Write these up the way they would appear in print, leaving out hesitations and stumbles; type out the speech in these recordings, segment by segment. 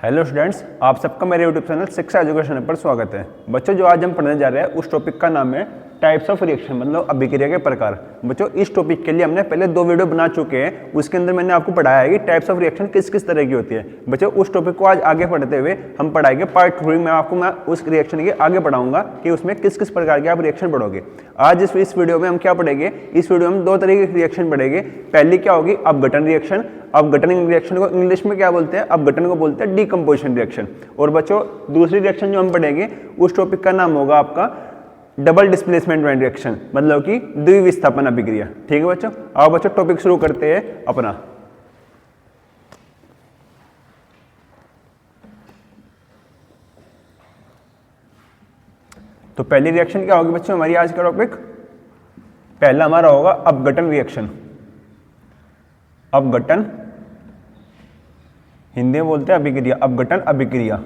Hello students, आप सबका मेरे यूट्यूब चैनल शिक्षा एजुकेशन पर स्वागत है। बच्चों, जो आज हम पढ़ने जा रहे हैं उस टॉपिक का नाम है टाइप्स ऑफ रिएक्शन, मतलब अभिक्रिया के प्रकार। बच्चों, इस टॉपिक के लिए हमने पहले 2 वीडियो बना चुके हैं। उसके अंदर मैंने आपको पढ़ाया है कि टाइप्स ऑफ रिएक्शन किस किस तरह की होती है। बच्चों, उस टॉपिक को आज आगे पढ़ते हुए हम पढ़ाएंगे पार्ट 3 में। आपको मैं उस रिएक्शन के आगे पढ़ाऊंगा कि उसमें किस किस प्रकार के आप रिएक्शन पढ़ोगे। आज इस वीडियो में हम क्या पढ़ेंगे? इस वीडियो में हम 2 तरह के रिएक्शन पढ़ेंगे। पहली क्या होगी? अपघटन रिएक्शन। अपघटन रिएक्शन को इंग्लिश में क्या बोलते हैं? अपघटन को बोलते हैं डीकम्पोजिशन रिएक्शन। और बच्चों, दूसरी रिएक्शन जो हम पढ़ेंगे उस टॉपिक का नाम होगा आपका डबल डिस्प्लेसमेंट रिएक्शन, मतलब कि द्विविस्थापन अभिक्रिया। ठीक है बच्चों, आओ बच्चों टॉपिक शुरू करते हैं अपना। तो पहली रिएक्शन क्या होगी बच्चों हमारी आज का टॉपिक? पहला हमारा होगा अपघटन रिएक्शन। अपघटन हिंदी में बोलते हैं अभिक्रिया, अपघटन अभिक्रिया।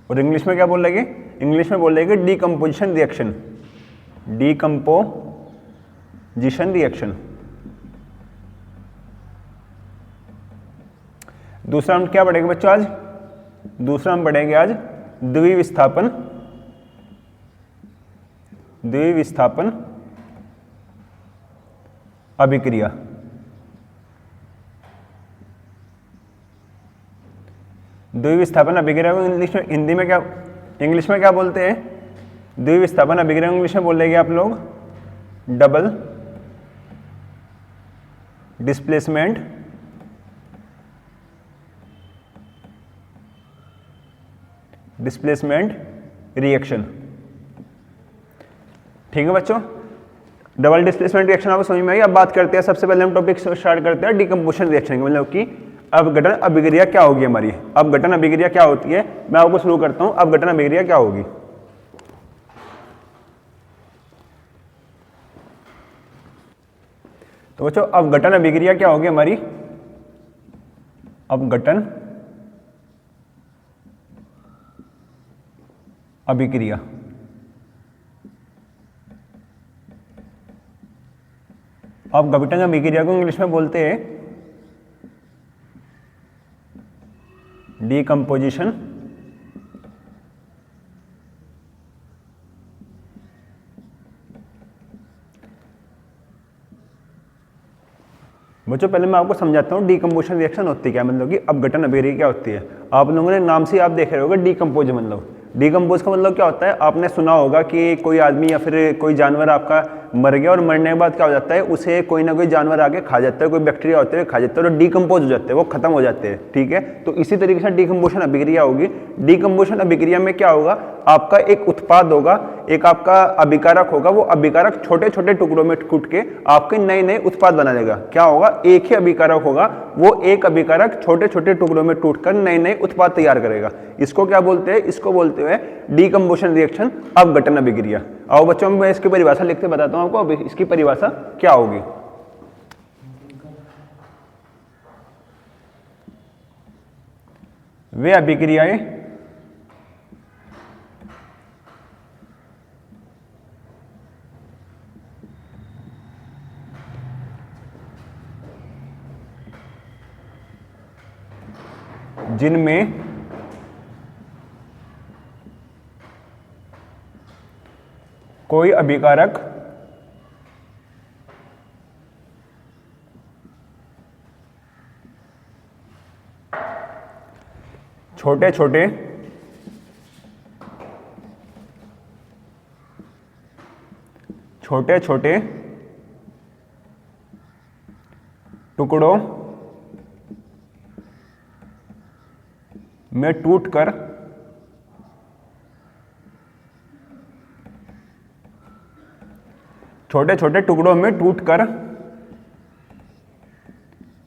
और इंग्लिश में क्या बोल रहे? इंग्लिश में बोल रहे हैं डीकम्पोजिशन रिएक्शन। Decomposition reaction. दूसरा हम क्या पढ़ेंगे बच्चों आज? दूसरा हम पढ़ेंगे आज द्विविस्थापन अभिक्रिया। द्विविस्थापन अभिक्रिया को इंग्लिश में क्या बोलते हैं? द्विविस्थापन अभिक्रिया इंग्लिश में बोलेंगे आप लोग डबल डिस्प्लेसमेंट रिएक्शन। ठीक है बच्चों, डबल डिस्प्लेसमेंट रिएक्शन आपको समझ में आई। अब बात करते हैं, सबसे पहले हम टॉपिक स्टार्ट करते हैं डीकम्पोजिशन रिएक्शन, मतलब कि अपघटन अभिक्रिया क्या होगी हमारी। अपघटन अभिक्रिया क्या होती है, मैं आपको शुरू करता हूं। अपघटन अभिक्रिया क्या होगी? तो बच्चों, अपघटन अभिक्रिया क्या होगी हमारी? अपघटन अभिक्रिया अपघटन अभिक्रिया को इंग्लिश में बोलते हैं डीकम्पोजिशन बच्चों, पहले मैं आपको समझाता हूँ डीकम्पोजिशन रिएक्शन होती क्या, मतलब कि अपघटन अभिक्रिया क्या होती है। आप लोगों ने नाम से आप देख रहे होगे डीकम्पोज, मतलब डीकम्पोज का मतलब क्या होता है? आपने सुना होगा कि कोई आदमी या फिर कोई जानवर आपका मर गया और मरने के बाद क्या हो जाता है, उसे कोई ना कोई जानवर आके खा जाता है, कोई बैक्टीरिया होते हैं खा जाता है और डीकम्पोज हो जाते हैं, वो खत्म हो जाते हैं। ठीक है, तो इसी तरीके से डीकम्पोजिशन अभिक्रिया होगी। डीकम्पोजिशन अभिक्रिया में क्या होगा? आपका एक उत्पाद होगा, एक आपका अभिकारक होगा। वो अभिकारक छोटे छोटे टुकड़ों में कूट के आपके नए नए उत्पाद बना देगा। क्या होगा? एक ही अभिकारक होगा, वो एक अभिकारक छोटे छोटे टुकड़ों में टूटकर नए नए उत्पाद तैयार करेगा। इसको क्या बोलते हैं? इसको बोलते हैं डीकम्पोजिशन रिएक्शन, अपघटन अभिक्रिया। आओ बच्चों, मैं इसकी परिभाषा लिख के बताता हूं आपको। अब इसकी परिभाषा क्या होगी? वे अभिक्रियाएं जिनमें कोई अभिकारक छोटे छोटे टुकड़ों में टूटकर छोटे छोटे टुकड़ों में टूटकर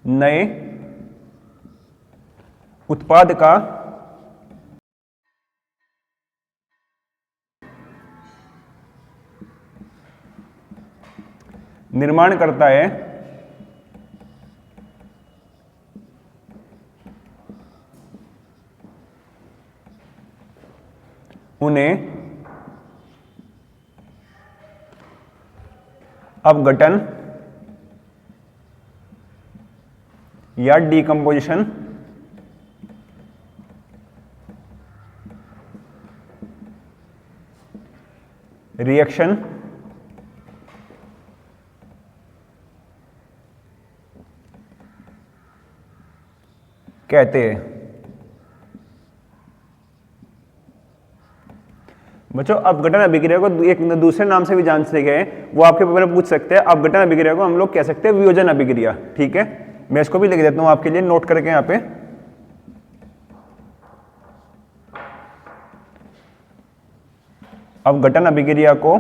नए उत्पाद का निर्माण करता है। उन्हें अपघटन या डीकम्पोजिशन रिएक्शन कहते हैं। बच्चों अपघटन अभिक्रिया को एक दूसरे नाम से भी जान सके हैं, वो आपके पेपर में पूछ सकते हैं। अपघटन अभिक्रिया को हम लोग कह सकते हैं वियोजन अभिक्रिया। ठीक है, मैं इसको भी लिख देता हूं आपके लिए, नोट करके यहां पे। अपघटन अभिक्रिया को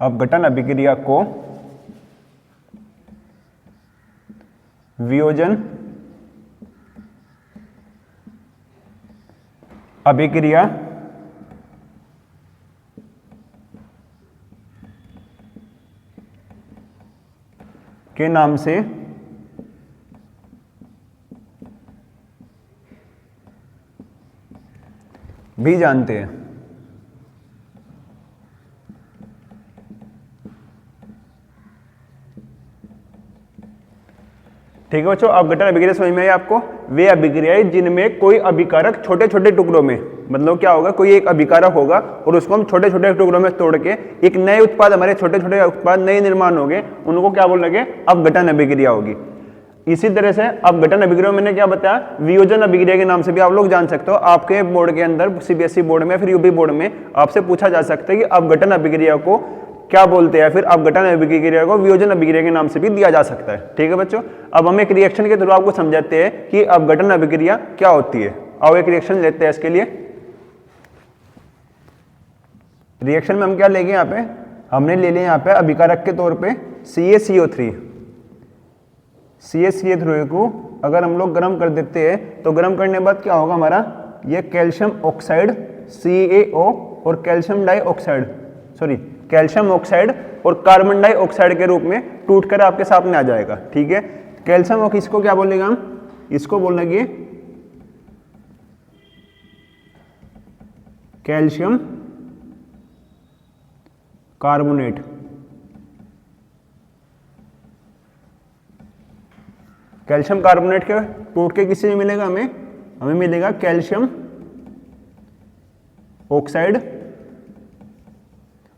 अपघटन अभिक्रिया को वियोजन अभिक्रिया के नाम से भी जानते हैं। ठीक है बच्चों, अपघटन अभिक्रिया समझ में आई आपको? वे अभिक्रियाएं जिनमें कोई अभिकारक छोटे छोटे टुकड़ों में, मतलब क्या होगा, कोई एक अभिकारक होगा और उसको हम छोटे छोटे टुकड़ों में तोड़ के एक नए उत्पाद, हमारे छोटे छोटे उत्पाद नए निर्माण होंगे, उनको क्या बोलेंगे? अपघटन अभिक्रिया होगी। इसी तरह से अपघटन अभिक्रिया मैंने क्या बताया, वियोजन अभिक्रिया के नाम से भी आप लोग जान सकते हो। आपके बोर्ड के अंदर सीबीएसई बोर्ड में, फिर यूपी बोर्ड में आपसे पूछा जा सकता है कि अपघटन अभिक्रिया को क्या बोलते हैं, फिर अपघटन अभिक्रिया को वियोजन अभिक्रिया के नाम से भी दिया जा सकता है। ठीक है बच्चों, अब हम एक रिएक्शन के थ्रू आपको समझाते हैं कि अपघटन अभिक्रिया क्या होती है। आओ एक रिएक्शन लेते हैं इसके लिए। रिएक्शन में हम क्या लेंगे, यहाँ पे हमने ले लिया यहाँ पे अभिकारक के तौर पे CaCO3। CaCO3 को अगर हम लोग गर्म कर देते हैं तो गर्म करने के बाद क्या होगा हमारा, ये कैल्शियम ऑक्साइड CaO और calcium dioxide, sorry calcium oxide और कार्बन डाइऑक्साइड के रूप में टूटकर आपके सामने आ जाएगा। ठीक है, कैल्शियम ऑक्साइड इसको क्या बोलेगा हम, इसको बोलेंगे कैल्शियम कार्बोनेट। कैल्शियम कार्बोनेट के टूट के किससे मिलेगा हमें, हमें मिलेगा कैल्शियम ऑक्साइड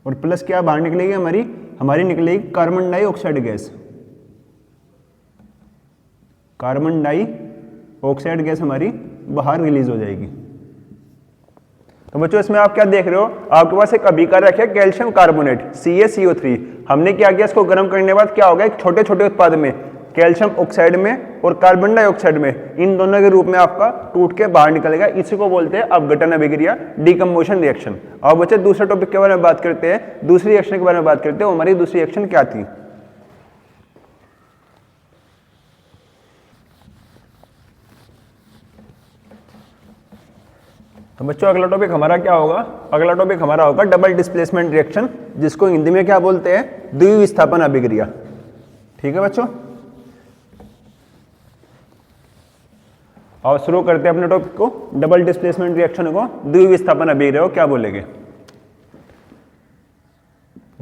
और प्लस क्या बाहर निकलेगी हमारी निकलेगी carbon dioxide gas. Carbon dioxide gas हमारी बाहर रिलीज हो जाएगी। तो बच्चों इसमें आप क्या देख रहे हो, आपके पास एक अभिकारक है कैल्शियम कार्बोनेट CaCO3। हमने क्या किया, इसको गर्म करने के बाद क्या होगा, एक छोटे छोटे उत्पाद में कैल्शियम ऑक्साइड में और कार्बन डाइऑक्साइड में, इन दोनों के रूप में आपका टूट के बाहर निकलेगा। इसी को बोलते हैं अपघटन अभिक्रिया, डीकम्पोजिशन रिएक्शन। और बच्चे दूसरे टॉपिक के बारे में बात करते हैं, दूसरी रिएक्शन के बारे में बात करते हैं। हमारी दूसरी रिएक्शन क्या थी? तो बच्चों अगला टॉपिक हमारा क्या होगा, अगला टॉपिक हमारा होगा डबल डिस्प्लेसमेंट रिएक्शन, जिसको हिंदी में क्या बोलते हैं, द्विविस्थापन अभिक्रिया। ठीक है बच्चों, और शुरू करते हैं अपने टॉपिक को, डबल डिस्प्लेसमेंट रिएक्शन को, द्विविस्थापन अभिक्रिया को क्या बोलेंगे।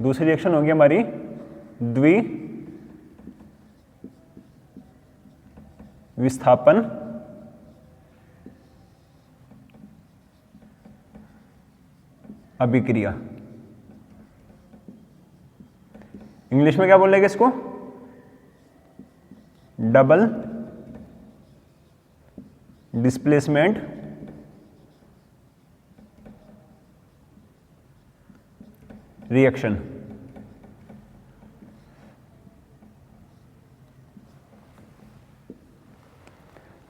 दूसरी रिएक्शन होगी हमारी द्विविस्थापन अभिक्रिया। इंग्लिश में क्या बोलेंगे इसको, डबल डिस्प्लेसमेंट रिएक्शन।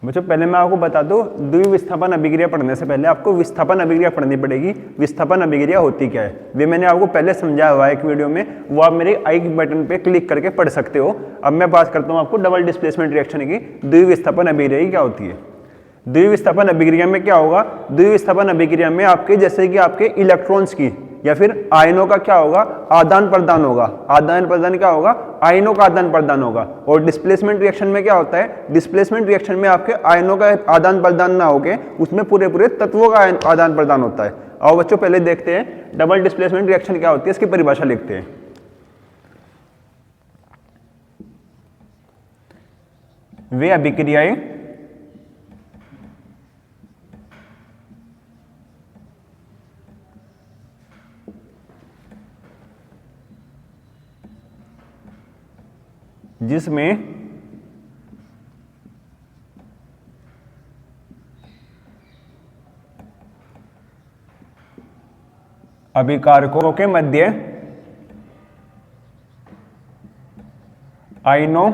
बच्चों पहले मैं आपको बता दूं, द्विविस्थापन अभिक्रिया पढ़ने से पहले आपको विस्थापन अभिक्रिया पढ़नी पड़ेगी। विस्थापन अभिक्रिया होती क्या है, वे मैंने आपको पहले समझाया हुआ है एक वीडियो में, वो आप मेरे आई बटन पे क्लिक करके पढ़ सकते हो। अब मैं बात करता हूं आपको डबल डिस्प्लेसमेंट रिएक्शन की, द्विविस्थापन अभिक्रिया क्या होती है। द्विविस्थापन अभिक्रिया में क्या होगा, द्विविस्थापन अभिक्रिया में आपके जैसे कि आपके इलेक्ट्रॉन्स की या फिर आयनों का क्या होगा, आदान प्रदान होगा। आदान प्रदान क्या होगा, आयनों का आदान प्रदान होगा। और डिस्प्लेसमेंट रिएक्शन में क्या होता है, डिस्प्लेसमेंट रिएक्शन में आपके आयनों का आदान प्रदान ना होके उसमें पूरे पूरे तत्वों का आदान प्रदान होता है। आओ बच्चों पहले देखते हैं डबल डिस्प्लेसमेंट रिएक्शन क्या होती है, इसकी परिभाषा लिखते हैं। वे अभिक्रियाएं जिसमें अभिकारकों के मध्य आयनों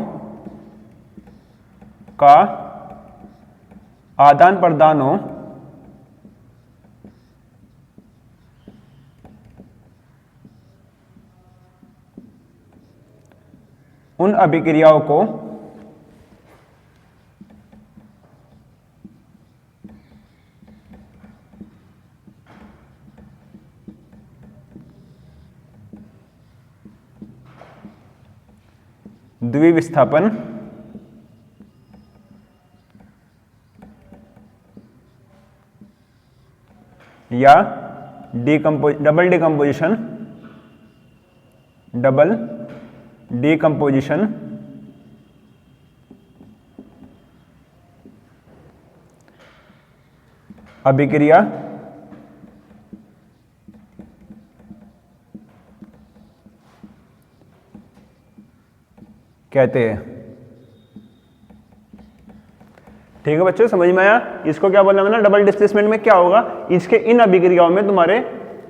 का आदान प्रदान हो, उन अभिक्रियाओं को द्विविस्थापन या डबल डिकम्पोजिशन अभिक्रिया कहते हैं। ठीक है बच्चों, समझ में आया? इसको क्या बोला मैंने, डबल डिस्प्लेसमेंट में क्या होगा, इसके इन अभिक्रियाओं में तुम्हारे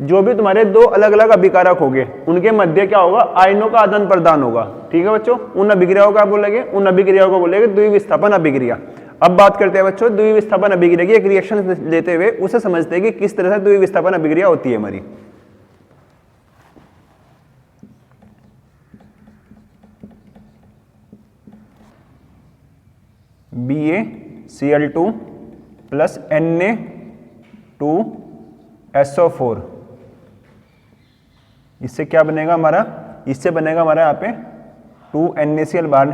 जो भी तुम्हारे दो अलग अलग अभिकारक होंगे उनके मध्य क्या होगा, आयनों का आदान प्रदान होगा। ठीक है बच्चों, उन अभिक्रियाओं का बोलेंगे, उन अभिक्रियाओं को बोलेंगे द्विविस्थापन अभिक्रिया। अब बात करते हैं बच्चों द्विविस्थापन अभिक्रिया की। एक रिएक्शन लेते हुए उसे समझते हैं कि किस तरह से द्विविस्थापन अभिक्रिया होती है हमारी। BaCl2 प्लस Na2SO4, इससे क्या बनेगा हमारा, इससे बनेगा हमारा यहाँ पे 2NaCl बाहर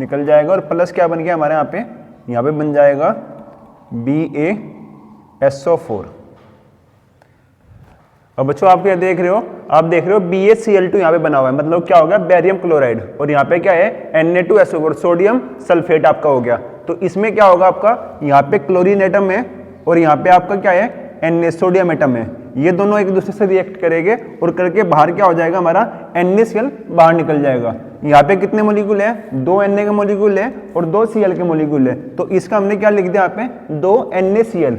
निकल जाएगा और प्लस क्या बन गया हमारे यहाँ पे बन जाएगा BaSO4। अब बच्चों आप क्या देख रहे हो, आप देख रहे हो BaCl2 यहाँ पे बना हुआ है, मतलब क्या हो गया, बैरियम क्लोराइड, और यहाँ पे क्या है Na2SO4 सोडियम सल्फेट आपका हो गया। तो इसमें क्या होगा आपका, यहाँ पे क्लोरीन एटम है और यहाँ पे आपका क्या है Na सोडियम एटम है। ये दोनों एक दूसरे से रिएक्ट करेंगे और करके बाहर क्या हो जाएगा हमारा NaCl बाहर निकल जाएगा। यहाँ पे कितने मोलिक्यूल है, 2 Na के मोलिक्यूल है और 2 Cl के मोलिक्यूल है। तो इसका हमने क्या लिख दिया यहाँ पे 2 NaCl,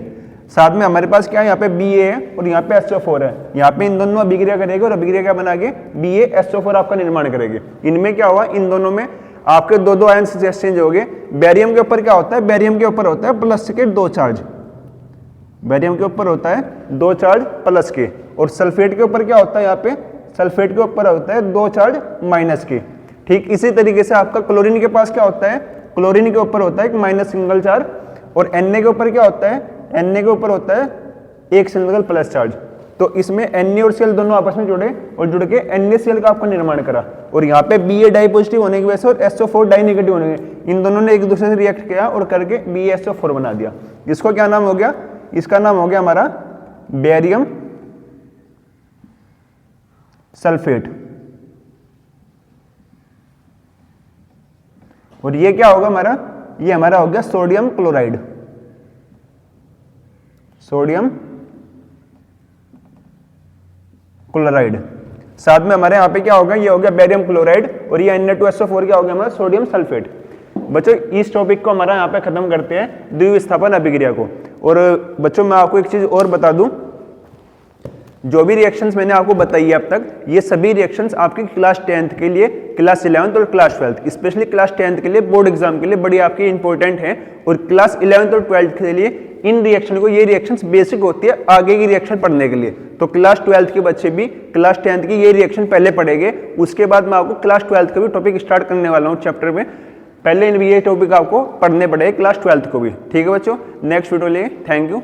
साथ में हमारे पास क्या है यहाँ पे Ba है और यहाँ पे SO4 है। यहाँ पे इन दोनों अभिक्रिया करेंगे और अभिक्रिया क्या बना के BaSO4 आपका निर्माण करेंगे। इनमें क्या हुआ, इन दोनों में आपके दो आयंस एक्सचेंज हो गए। बैरियम के ऊपर क्या होता है, बैरियम के ऊपर होता है प्लस के 2 चार्ज, बैरियम के ऊपर होता है 2 चार्ज प्लस के, और सल्फेट के ऊपर क्या होता है, यहाँ पे सल्फेट के ऊपर होता है 2 चार्ज माइनस के। ठीक इसी तरीके से आपका क्लोरीन के पास क्या होता है, क्लोरीन के ऊपर होता है एक माइनस सिंगल चार्ज, और Na के ऊपर क्या होता है, Na के ऊपर होता है एक सिंगल प्लस चार्ज। तो इसमें Na और Cl दोनों आपस में जुड़े और जुड़ के NaCl का आपका निर्माण करा, और यहाँ पे Ba डाई पॉजिटिव होने की वजह से और SO4 डाई नेगेटिव होने की, इन दोनों ने एक दूसरे से रिएक्ट किया और करके BaSO4 बना दिया। इसको क्या नाम हो गया, इसका नाम हो गया हमारा बैरियम सल्फेट। और ये क्या होगा हमारा, ये हमारा हो गया सोडियम क्लोराइड, सोडियम क्लोराइड। साथ में हमारे यहाँ पे क्या होगा, ये हो गया बैरियम क्लोराइड, और ये Na2SO4 क्या हो गया हमारा सोडियम सल्फेट। बच्चों इस टॉपिक को हमारा यहाँ पे खत्म करते हैं, द्विविस्थापन अभिक्रिया को। और बच्चों मैं आपको एक चीज और बता दूं, जो भी रिएक्शंस मैंने आपको बताई है अब तक, ये सभी रिएक्शंस आपकी क्लास 10th के लिए, क्लास 11th और class 12th, specially class 10th के लिए बोर्ड एग्जाम के लिए बड़ी आपकी इंपॉर्टेंट है, और क्लास 11th और 12th के लिए इन रिएक्शन को, ये रिएक्शंस बेसिक होती है आगे की रिएक्शन पढ़ने के लिए। तो क्लास 12th के बच्चे भी क्लास 10th की ये रिएक्शन पहले पढ़ेंगे, उसके बाद मैं आपको क्लास 12th का भी टॉपिक स्टार्ट करने वाला हूँ चैप्टर में। पहले ये टॉपिक आपको पढ़ने पड़ेगा क्लास 12th को भी। ठीक है बच्चों, नेक्स्ट वीडियो लिए, थैंक यू।